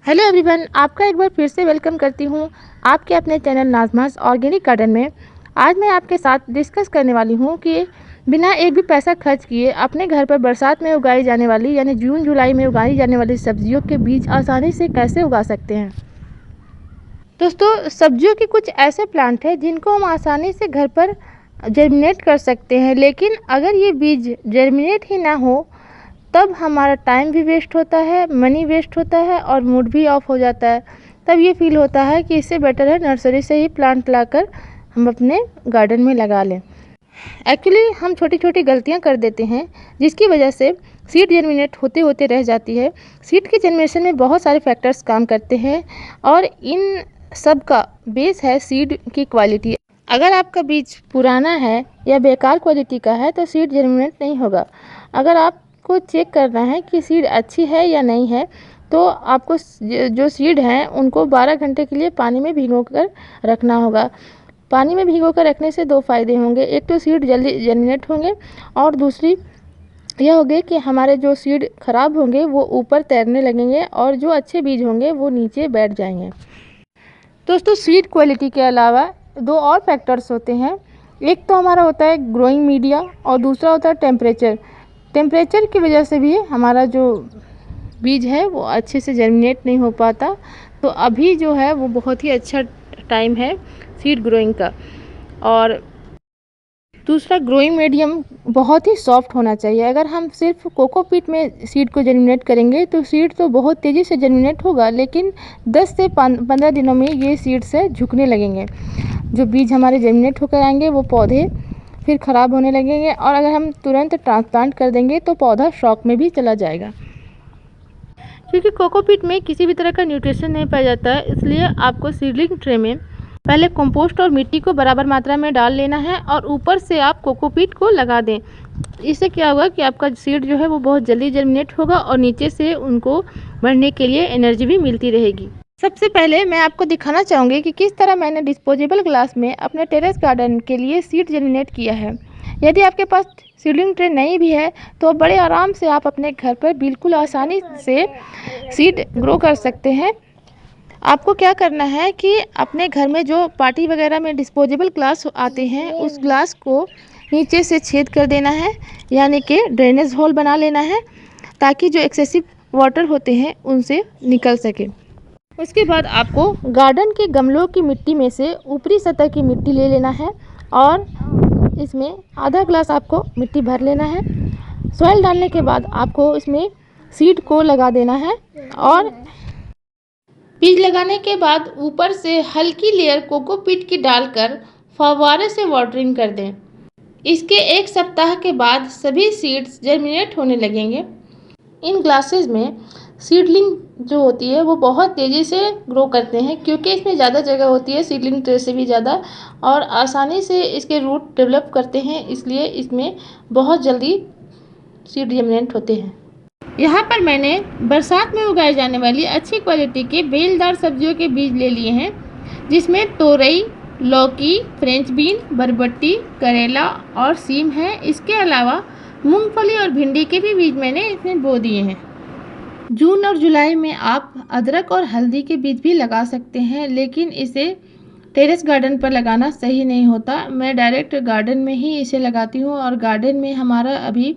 Hello everyone, आपका एक बार फिर से वेलकम करती हूँ आपके अपने चैनल नाज़मास ऑर्गेनिक गार्डन में। आज मैं आपके साथ डिस्कस करने वाली हूँ कि बिना एक भी पैसा खर्च किए अपने घर पर बरसात में उगाई जाने वाली यानी जून जुलाई में उगाई जाने वाली सब्जियों के बीज आसानी से कैसे उगा सकते हैं। दोस्तों, सब्जियों के कुछ ऐसे प्लांट हैं जिनको हम आसानी से घर पर जर्मिनेट कर सकते हैं, लेकिन अगर ये बीज जर्मिनेट ही ना हो तब हमारा टाइम भी वेस्ट होता है, मनी वेस्ट होता है और मूड भी ऑफ हो जाता है। तब ये फील होता है कि इससे बेटर है नर्सरी से ही प्लांट लाकर हम अपने गार्डन में लगा लें। एक्चुअली हम छोटी छोटी गलतियां कर देते हैं जिसकी वजह से सीड जर्मिनेट होते होते रह जाती है। सीड के जर्मिनेशन में बहुत सारे फैक्टर्स काम करते हैं और इन सब का बेस है सीड की क्वालिटी। अगर आपका बीज पुराना है या बेकार क्वालिटी का है तो सीड जर्मिनेट नहीं होगा। अगर आपको चेक करना है कि सीड अच्छी है या नहीं है तो आपको जो सीड हैं उनको 12 घंटे के लिए पानी में भिगोकर रखना होगा। पानी में भिगोकर रखने से दो फायदे होंगे, एक तो सीड जल्दी जर्मिनेट होंगे और दूसरी यह होगी कि हमारे जो सीड खराब होंगे वो ऊपर तैरने लगेंगे और जो अच्छे बीज होंगे वो नीचे बैठ जाएंगे। दोस्तों, सीड क्वालिटी के अलावा दो और फैक्टर्स होते हैं। एक तो हमारा होता है ग्रोइंग मीडिया और दूसरा होता है टेम्परेचर। टेम्परेचर की वजह से भी हमारा जो बीज है वो अच्छे से जर्मिनेट नहीं हो पाता। तो अभी जो है वो बहुत ही अच्छा टाइम है सीड ग्रोइंग का। और दूसरा, ग्रोइंग मीडियम बहुत ही सॉफ्ट होना चाहिए। अगर हम सिर्फ कोकोपीट में सीड को जर्मिनेट करेंगे तो सीड तो बहुत तेज़ी से जर्मिनेट होगा, लेकिन 10 से 15 दिनों में ये सीड से झुकने लगेंगे। जो बीज हमारे जर्मिनेट होकर आएंगे वो पौधे फिर ख़राब होने लगेंगे और अगर हम तुरंत ट्रांसप्लांट कर देंगे तो पौधा शॉक में भी चला जाएगा। क्योंकि कोकोपीट में किसी भी तरह का न्यूट्रिशन नहीं पाया जाता है, इसलिए आपको सीडलिंग ट्रे में पहले कंपोस्ट और मिट्टी को बराबर मात्रा में डाल लेना है और ऊपर से आप कोकोपीट को लगा दें। इससे क्या होगा कि आपका सीड जो है वो बहुत जल्दी जर्मिनेट होगा और नीचे से उनको बढ़ने के लिए एनर्जी भी मिलती रहेगी। सबसे पहले मैं आपको दिखाना चाहूँगी कि किस तरह मैंने डिस्पोजेबल ग्लास में अपने टेरेस गार्डन के लिए सीड जर्मिनेट किया है। यदि आपके पास सीडलिंग ट्रे नहीं भी है तो बड़े आराम से आप अपने घर पर बिल्कुल आसानी से सीड ग्रो कर सकते हैं। आपको क्या करना है कि अपने घर में जो पार्टी वगैरह में डिस्पोजेबल ग्लास आते हैं उस ग्लास को नीचे से छेद कर देना है, यानी कि ड्रेनेज होल बना लेना है ताकि जो एक्सेसिव वाटर होते हैं उनसे निकल सके। उसके बाद आपको गार्डन के गमलों की मिट्टी में से ऊपरी सतह की मिट्टी ले लेना है और इसमें आधा ग्लास आपको मिट्टी भर लेना है। सॉइल डालने के बाद आपको इसमें सीड को लगा देना है और बीज लगाने के बाद ऊपर से हल्की लेयर कोकोपीट की डालकर फव्वारे से वाटरिंग कर दें। इसके एक सप्ताह के बाद सभी सीड्स जर्मिनेट होने लगेंगे। इन ग्लासेस में सीडलिंग जो होती है वो बहुत तेज़ी से ग्रो करते हैं क्योंकि इसमें ज़्यादा जगह होती है सीडलिंग ट्रे से भी ज़्यादा, और आसानी से इसके रूट डेवलप करते हैं, इसलिए इसमें बहुत जल्दी सीड जर्मिनेट होते हैं। यहाँ पर मैंने बरसात में उगाई जाने वाली अच्छी क्वालिटी के बेलदार सब्जियों के बीज ले लिए हैं, जिसमें तोरई, लौकी, फ्रेंच बीन, बरबट्टी, करेला और सीम है। इसके अलावा मूंगफली और भिंडी के भी बीज मैंने इसमें बो दिए हैं। जून और जुलाई में आप अदरक और हल्दी के बीज भी लगा सकते हैं, लेकिन इसे टेरेस गार्डन पर लगाना सही नहीं होता। मैं डायरेक्ट गार्डन में ही इसे लगाती हूँ और गार्डन में हमारा अभी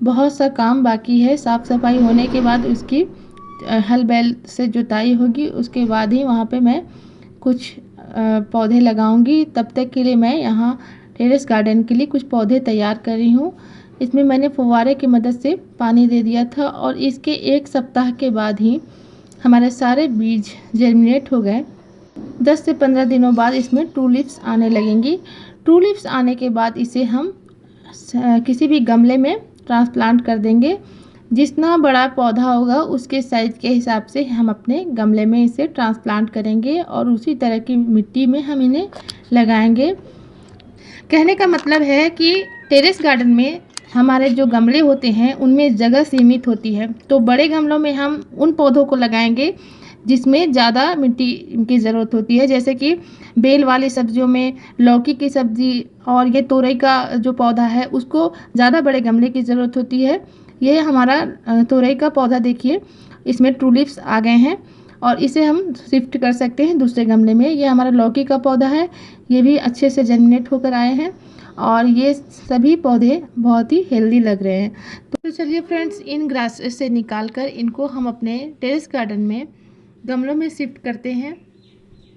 बहुत सा काम बाकी है। साफ़ सफाई होने के बाद उसकी हल बैल से जुताई होगी, उसके बाद ही वहाँ पे मैं कुछ पौधे लगाऊंगी। तब तक के लिए मैं यहाँ टेरेस गार्डन के लिए कुछ पौधे तैयार कर रही हूँ। इसमें मैंने फव्वारे की मदद से पानी दे दिया था और इसके एक सप्ताह के बाद ही हमारे सारे बीज जर्मिनेट हो गए। 10 से 15 दिनों बाद इसमें ट्रू लीव्स आने लगेंगी। ट्रू लीव्स आने के बाद इसे हम किसी भी गमले में ट्रांसप्लांट कर देंगे। जितना बड़ा पौधा होगा उसके साइज के हिसाब से हम अपने गमले में इसे ट्रांसप्लांट करेंगे और उसी तरह की मिट्टी में हम इन्हें लगाएंगे। कहने का मतलब है कि टेरेस गार्डन में हमारे जो गमले होते हैं उनमें जगह सीमित होती है, तो बड़े गमलों में हम उन पौधों को लगाएंगे जिसमें ज़्यादा मिट्टी की ज़रूरत होती है, जैसे कि बेल वाली सब्जियों में लौकी की सब्ज़ी और ये तोरई का जो पौधा है उसको ज़्यादा बड़े गमले की ज़रूरत होती है। ये हमारा तोरई का पौधा देखिए, इसमें ट्रू लीव्स आ गए हैं और इसे हम शिफ्ट कर सकते हैं दूसरे गमले में। ये हमारा लौकी का पौधा है, ये भी अच्छे से जर्मिनेट होकर आए हैं और ये सभी पौधे बहुत ही हेल्दी लग रहे हैं। तो चलिए फ्रेंड्स, इन ग्रास से निकाल कर इनको हम अपने टेरेस गार्डन में गमलों में शिफ्ट करते हैं।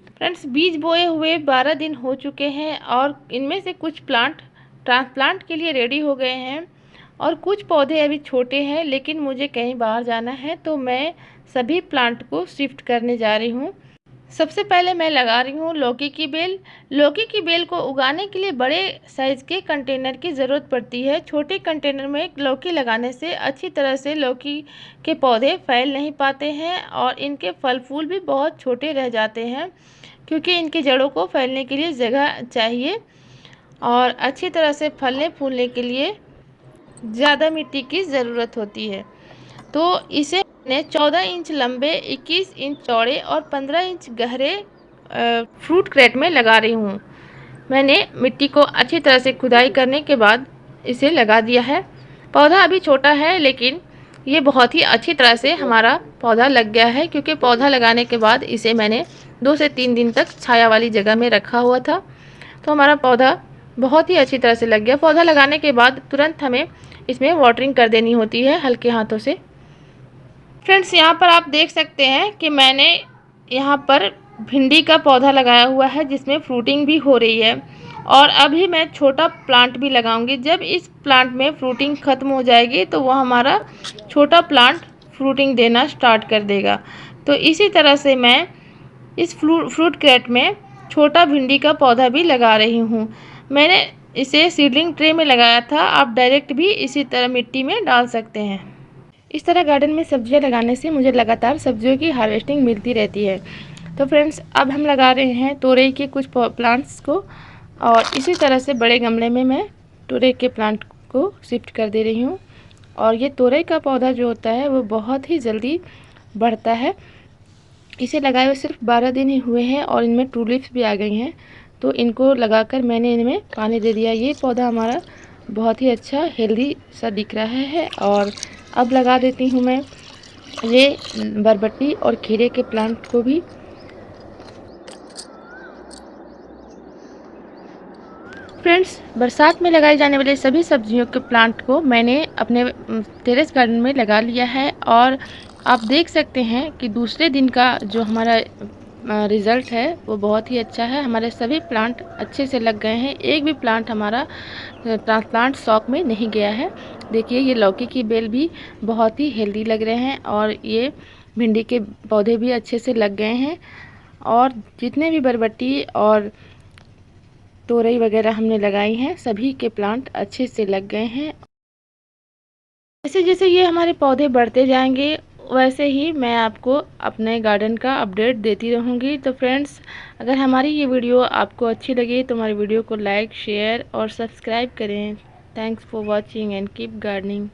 फ्रेंड्स, बीज बोए हुए 12 दिन हो चुके हैं और इनमें से कुछ प्लांट ट्रांसप्लांट के लिए रेडी हो गए हैं और कुछ पौधे अभी छोटे हैं, लेकिन मुझे कहीं बाहर जाना है तो मैं सभी प्लांट को शिफ्ट करने जा रही हूँ। सबसे पहले मैं लगा रही हूँ लौकी की बेल। लौकी की बेल को उगाने के लिए बड़े साइज़ के कंटेनर की ज़रूरत पड़ती है। छोटे कंटेनर में लौकी लगाने से अच्छी तरह से लौकी के पौधे फैल नहीं पाते हैं और इनके फल फूल भी बहुत छोटे रह जाते हैं, क्योंकि इनकी जड़ों को फैलने के लिए जगह चाहिए और अच्छी तरह से फलने फूलने के लिए ज़्यादा मिट्टी की ज़रूरत होती है। तो इसे मैंने 14 इंच लंबे, 21 इंच चौड़े और 15 इंच गहरे फ्रूट क्रेट में लगा रही हूँ। मैंने मिट्टी को अच्छी तरह से खुदाई करने के बाद इसे लगा दिया है। पौधा अभी छोटा है, लेकिन ये बहुत ही अच्छी तरह से हमारा पौधा लग गया है, क्योंकि पौधा लगाने के बाद इसे मैंने 2 से 3 दिन तक छाया वाली जगह में रखा हुआ था। तो हमारा पौधा बहुत ही अच्छी तरह से लग गया। पौधा लगाने के बाद तुरंत हमें इसमें वाटरिंग कर देनी होती है हल्के हाथों से। फ्रेंड्स, यहाँ पर आप देख सकते हैं कि मैंने यहाँ पर भिंडी का पौधा लगाया हुआ है, जिसमें फ्रूटिंग भी हो रही है और अभी मैं छोटा प्लांट भी लगाऊंगी। जब इस प्लांट में फ्रूटिंग ख़त्म हो जाएगी तो वह हमारा छोटा प्लांट फ्रूटिंग देना स्टार्ट कर देगा। तो इसी तरह से मैं इस फ्रूट क्रेट में छोटा भिंडी का पौधा भी लगा रही हूँ। मैंने इसे सीडलिंग ट्रे में लगाया था, आप डायरेक्ट भी इसी तरह मिट्टी में डाल सकते हैं। इस तरह गार्डन में सब्जियां लगाने से मुझे लगातार सब्जियों की हार्वेस्टिंग मिलती रहती है। तो फ्रेंड्स, अब हम लगा रहे हैं तोरई के कुछ प्लांट्स को और इसी तरह से बड़े गमले में मैं तोरई के प्लांट को शिफ्ट कर दे रही हूँ। और ये तोरई का पौधा जो होता है वो बहुत ही जल्दी बढ़ता है। इसे लगाए हुए सिर्फ 12 दिन ही हुए हैं और इनमें ट्रू लीव्स भी आ गई हैं। तो इनको लगाकर मैंने इनमें पानी दे दिया। ये पौधा हमारा बहुत ही अच्छा हेल्दी सा दिख रहा है। और अब लगा देती हूँ मैं ये बरबट्टी और खीरे के प्लांट को भी। फ्रेंड्स, बरसात में लगाए जाने वाले सभी सब्जियों के प्लांट को मैंने अपने टेरेस गार्डन में लगा लिया है और आप देख सकते हैं कि दूसरे दिन का जो हमारा रिज़ल्ट है वो बहुत ही अच्छा है। हमारे सभी प्लांट अच्छे से लग गए हैं, एक भी प्लांट हमारा ट्रांसप्लांट शॉक में नहीं गया है। देखिए, ये लौकी की बेल भी बहुत ही हेल्दी लग रहे हैं और ये भिंडी के पौधे भी अच्छे से लग गए हैं और जितने भी बरबट्टी और तोरई वगैरह हमने लगाई हैं सभी के प्लांट अच्छे से लग गए हैं। जैसे जैसे ये हमारे पौधे बढ़ते जाएंगे वैसे ही मैं आपको अपने गार्डन का अपडेट देती रहूँगी। तो फ्रेंड्स, अगर हमारी ये वीडियो आपको अच्छी लगी तो हमारी वीडियो को लाइक, शेयर और सब्सक्राइब करें। Thanks for watching and keep gardening.